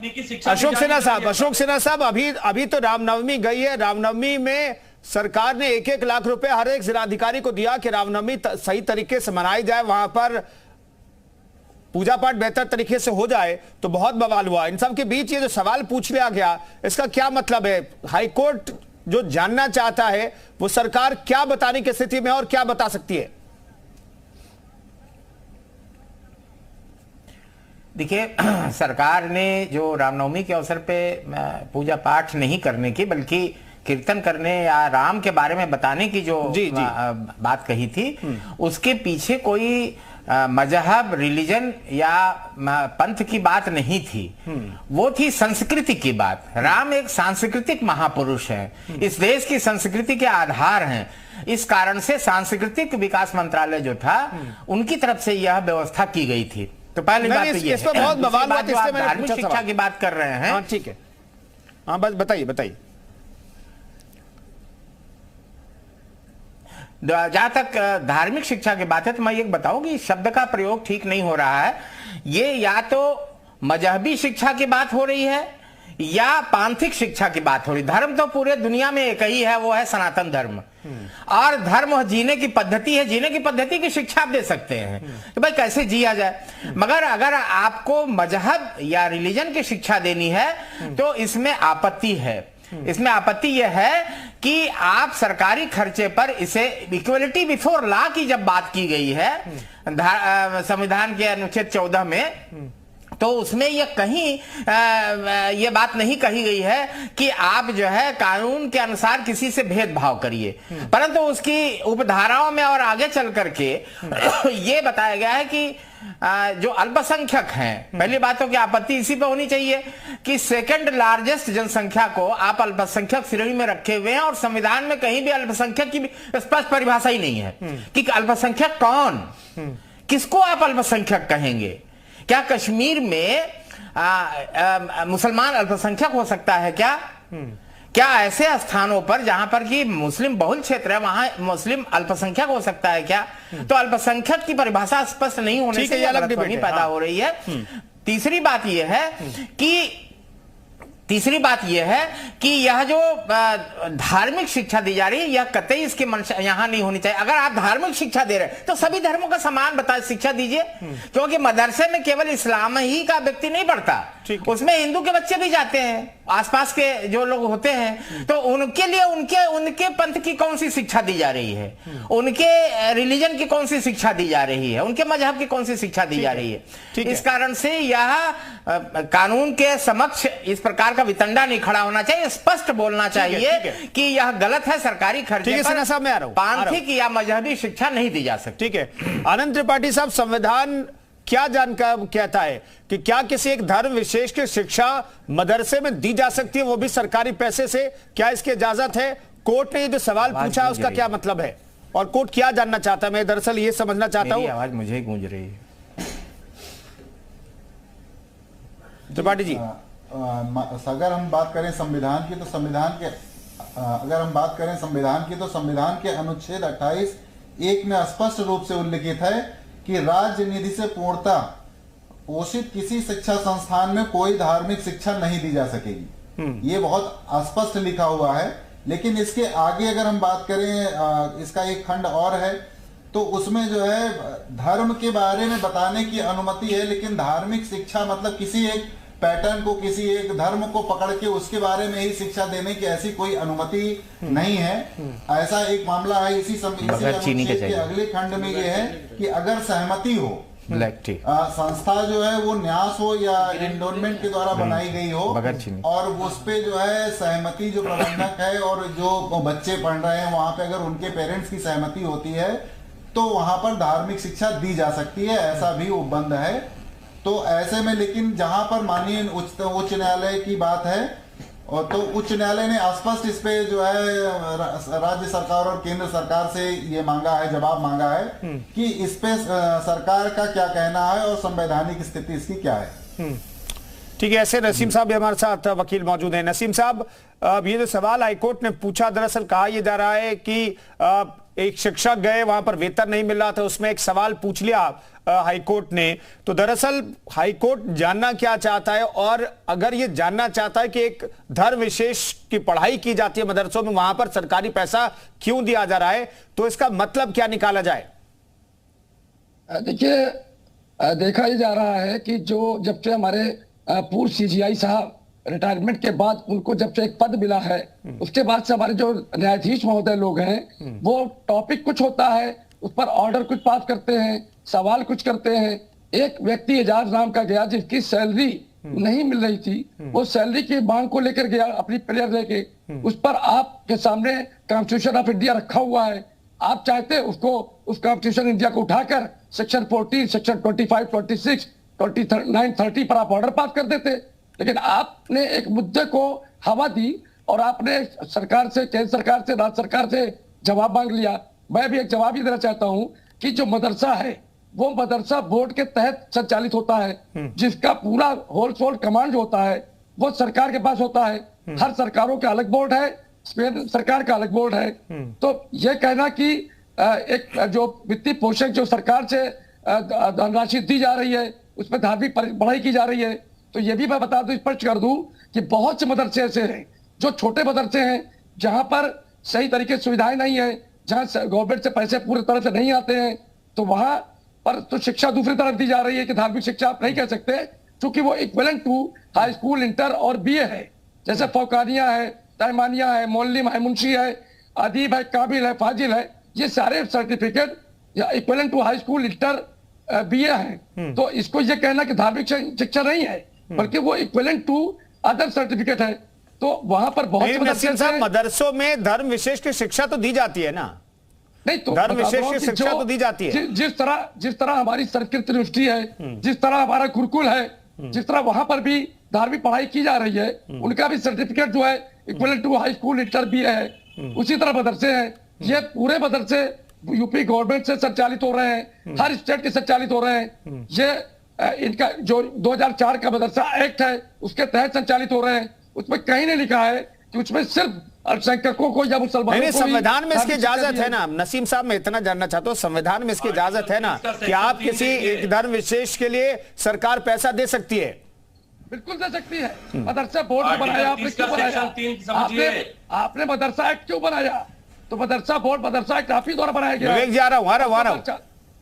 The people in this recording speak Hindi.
अशोक सिन्हा साहब अभी तो रामनवमी गई है। रामनवमी में सरकार ने 1-1 लाख रुपए हर एक जिलाधिकारी को दिया कि रामनवमी सही तरीके से मनाई जाए, वहां पर पूजा पाठ बेहतर तरीके से हो जाए। तो बहुत बवाल हुआ। इन सब के बीच ये जो सवाल पूछ लिया गया, इसका क्या मतलब है? हाईकोर्ट जो जानना चाहता है वो सरकार क्या बताने की स्थिति में और क्या बता सकती है? देखिए, सरकार ने जो रामनवमी के अवसर पे पूजा पाठ नहीं करने की बल्कि कीर्तन करने या राम के बारे में बताने की जो बात कही थी, उसके पीछे कोई मजहब, रिलीजन या पंथ की बात नहीं थी। वो थी संस्कृति की बात। राम एक सांस्कृतिक महापुरुष है, इस देश की संस्कृति के आधार हैं। इस कारण से सांस्कृतिक विकास मंत्रालय जो था, उनकी तरफ से यह व्यवस्था की गई थी। तो पहली बात तो ये है। बहुत बवाल हुआ, इसलिए मैंने धार्मिक शिक्षा की बात कर रहे हैं। हाँ, ठीक है। हाँ, बस बताइए। जहां तक धार्मिक शिक्षा की बात है तो मैं ये बताऊं कि शब्द का प्रयोग ठीक नहीं हो रहा है। ये या तो मजहबी शिक्षा की बात हो रही है या पांथिक शिक्षा की बात हो रही है। धर्म तो पूरे दुनिया में एक ही है, वो है सनातन धर्म। और धर्म जीने की पद्धति है, जीने की पद्धति की शिक्षा आप दे सकते हैं। तो भाई कैसे जिया जाए। मगर अगर आपको मजहब या रिलीजन की शिक्षा देनी है तो इसमें आपत्ति है। इसमें आपत्ति यह है कि आप सरकारी खर्चे पर इसे इक्वलिटी बिफोर लॉ की जब बात की गई है संविधान के अनुच्छेद 14 में, तो उसमें ये कहीं ये बात नहीं कही गई है कि आप जो है कानून के अनुसार किसी से भेदभाव करिए, परंतु उसकी उपधाराओं में और आगे चल करके ये बताया गया है कि जो अल्पसंख्यक हैं, पहली बात तो कि आपत्ति इसी पे होनी चाहिए कि सेकंड लार्जेस्ट जनसंख्या को आप अल्पसंख्यक श्रेणी में रखे हुए हैं और संविधान में कहीं भी अल्पसंख्यक की स्पष्ट परिभाषा ही नहीं है कि अल्पसंख्यक कौन, किसको आप अल्पसंख्यक कहेंगे। क्या कश्मीर में मुसलमान अल्पसंख्यक हो सकता है क्या ऐसे स्थानों पर जहां पर कि मुस्लिम बहुल क्षेत्र है वहां मुस्लिम अल्पसंख्यक हो सकता है क्या? तो अल्पसंख्यक की परिभाषा स्पष्ट नहीं होने से अलग डिबेट पैदा हो रही है। तीसरी बात यह है कि यह जो धार्मिक शिक्षा दी जा रही है यह कतई इसकी मंशा यहां नहीं होनी चाहिए। अगर आप धार्मिक शिक्षा दे रहे हैं तो सभी धर्मों का समान शिक्षा दीजिए, क्योंकि मदरसे में केवल इस्लाम ही का व्यक्ति नहीं पढ़ता, उसमें हिंदू के बच्चे भी जाते हैं, आसपास के जो लोग होते हैं। तो उनके लिए उनके पंथ की कौन सी शिक्षा दी जा रही है, उनके रिलीजन की कौन सी शिक्षा दी जा रही है, उनके मजहब की कौन सी शिक्षा दी जा रही है। इस कारण से यह कानून के समक्ष इस प्रकार का वितंडा नहीं खड़ा होना चाहिए। स्पष्ट बोलना चाहिए कि यह गलत है, सरकारी खर्चे पर पांथिक या मजहबी शिक्षा नहीं दी जा सकती। ठीक है। आनंद त्रिपाठी साहब, संविधान क्या जानकर कहता है कि क्या किसी एक धर्म विशेष की शिक्षा मदरसे में दी जा सकती है, वो भी सरकारी पैसे से? क्या इसकी इजाजत है? कोर्ट ने जो सवाल पूछा है उसका क्या मतलब है और कोर्ट क्या जानना चाहता है? मैं दरअसल ये समझना चाहता हूं। आवाज मुझे ही गूंज रही है। त्रिपाठी जी, अगर हम बात करें संविधान की तो संविधान के अनुच्छेद 28(1) में स्पष्ट रूप से उल्लिखित है कि राज्य निधि से पूर्णतः पोषित किसी शिक्षा संस्थान में कोई धार्मिक शिक्षा नहीं दी जा सकेगी। ये बहुत स्पष्ट लिखा हुआ है। लेकिन इसके आगे अगर हम बात करें, इसका एक खंड और है, तो उसमें जो है धर्म के बारे में बताने की अनुमति है, लेकिन धार्मिक शिक्षा मतलब किसी एक पैटर्न को, किसी एक धर्म को पकड़ के उसके बारे में ही शिक्षा देने की ऐसी कोई अनुमति नहीं है। ऐसा एक मामला है इसी अनुच्छेद के अगले खंड में ये है कि अगर सहमति हो, संस्था जो है वो न्यास हो या एंडोनमेंट के द्वारा बनाई गई हो और उस पे जो है सहमति, जो प्रबंधक है और जो बच्चे पढ़ रहे हैं वहां पे अगर उनके पेरेंट्स की सहमति होती है तो वहां पर धार्मिक शिक्षा दी जा सकती है, ऐसा भी उपबंध है। तो ऐसे में लेकिन जहां पर माननीय उच्च न्यायालय की बात है, और तो उच्च न्यायालय ने स्पष्ट इस पे जो है राज्य सरकार और केंद्र सरकार से ये मांगा है, जवाब मांगा है कि इस पे सरकार का क्या कहना है और संवैधानिक स्थिति इसकी क्या है। ठीक है। ऐसे नसीम साहब भी हमारे साथ वकील मौजूद हैं। नसीम साहब, ये जो सवाल हाईकोर्ट ने पूछा, दरअसल कहा यह जा रहा है कि एक शिक्षक गए, वहां पर वेतन नहीं मिल रहा था, उसमें एक सवाल पूछ लिया हाईकोर्ट ने। तो दरअसल हाईकोर्ट जानना क्या चाहता है, और अगर ये जानना चाहता है कि एक धर्म विशेष की पढ़ाई की जाती है मदरसों में, वहां पर सरकारी पैसा क्यों दिया जा रहा है, तो इसका मतलब क्या निकाला जाए? देखिए, देखा ही जा रहा है कि जो जब से हमारे पूर्व सीजीआई साहब रिटायरमेंट के बाद उनको जब से एक पद मिला है, उसके बाद से हमारे जो न्यायाधीश महोदय लोग हैं, वो टॉपिक कुछ होता है, उस पर ऑर्डर कुछ पास करते हैं, सवाल कुछ करते हैं। एक व्यक्ति एजाज नाम का गया जिसकी सैलरी नहीं मिल रही थी, वो सैलरी की मांग को लेकर गया अपनी प्लेयर लेके, उस पर आपके सामने कॉन्स्टिट्यूशन ऑफ इंडिया रखा हुआ है। आप चाहते उसको, उस कॉन्स्टिट्यूशन इंडिया को उठाकर सेक्शन 14, सेक्शन 25, 26, 29, 30 पर आप ऑर्डर पास कर देते, लेकिन आपने एक मुद्दे को हवा दी और आपने सरकार से, केंद्र सरकार से, राज्य सरकार से जवाब मांग लिया। मैं भी एक जवाब ही देना चाहता हूं कि जो मदरसा है वो मदरसा बोर्ड के तहत संचालित होता है, जिसका पूरा होल सोल कमांड होता है वो सरकार के पास होता है। हर सरकारों का अलग बोर्ड है, सरकार का अलग बोर्ड है। तो ये कहना कि एक जो वित्तीय पोषण जो सरकार से धनराशि दी जा रही है उसमें धार्मिक पढ़ाई की जा रही है, तो ये भी मैं बता दूं, स्पष्ट कर दूं कि बहुत से मदरसे ऐसे हैं जो छोटे मदरसे हैं जहां पर सही तरीके से सुविधाएं नहीं है, जहां गवर्नमेंट से पैसे पूरी तरह से नहीं आते हैं, तो वहां पर तो शिक्षा दूसरी तरफ दी जा रही है कि धार्मिक शिक्षा आप नहीं कह सकते, क्योंकि वो equivalent to high school, inter और बीए है। जैसे फौकानिया है, तैमानिया है, मौलम है, मुंशी है, अदीब है, काबिल है, फाजिल है, ये सारे certificate equivalent to high school, inter, BA है। तो इसको ये कहना कि धार्मिक शिक्षा नहीं है, बल्कि वो इक्विवेलेंट टू अदर सर्टिफिकेट है। तो वहां पर बहुत नसीम साहब, मदरसों में धर्म विशेष की शिक्षा तो दी जाती है ना? नहीं, तो धर्म विशेष की शिक्षा तो दी जाती है। जिस तरह हमारी संस्कृत यूनिवर्सिटी है, जिस तरह हमारा गुरुकुल है, जिस तरह वहां पर भी धार्मिक पढ़ाई की जा रही है, उनका भी सर्टिफिकेट जो है equivalent to high school, inter, BA है। उसी तरह मदरसे हैं, ये पूरे मदरसे यूपी गवर्नमेंट से संचालित हो रहे हैं, हर स्टेट के संचालित हो रहे हैं। ये इनका जो 2004 का मदरसा एक्ट है उसके तहत संचालित हो रहे हैं। उसमें कहीं नहीं लिखा है कि उसमें सिर्फ अल्पसंख्यकों को या मुसलमानों को। संविधान में इसकी इजाजत है ना नसीम साहब? मैं इतना जानना चाहता हूँ, संविधान में इसकी इजाजत है ना कि आप किसी एक धर्म विशेष के लिए सरकार पैसा दे सकती है? बिल्कुल दे सकती है। मदरसा बोर्ड बनाया आपने, क्यों बनाया? आपने मदरसा एक्ट क्यों बनाया? तो मदरसा बोर्ड, मदरसा एक्ट आप ही द्वारा बनाया गया। विवेक जी, आ रहा हूँ।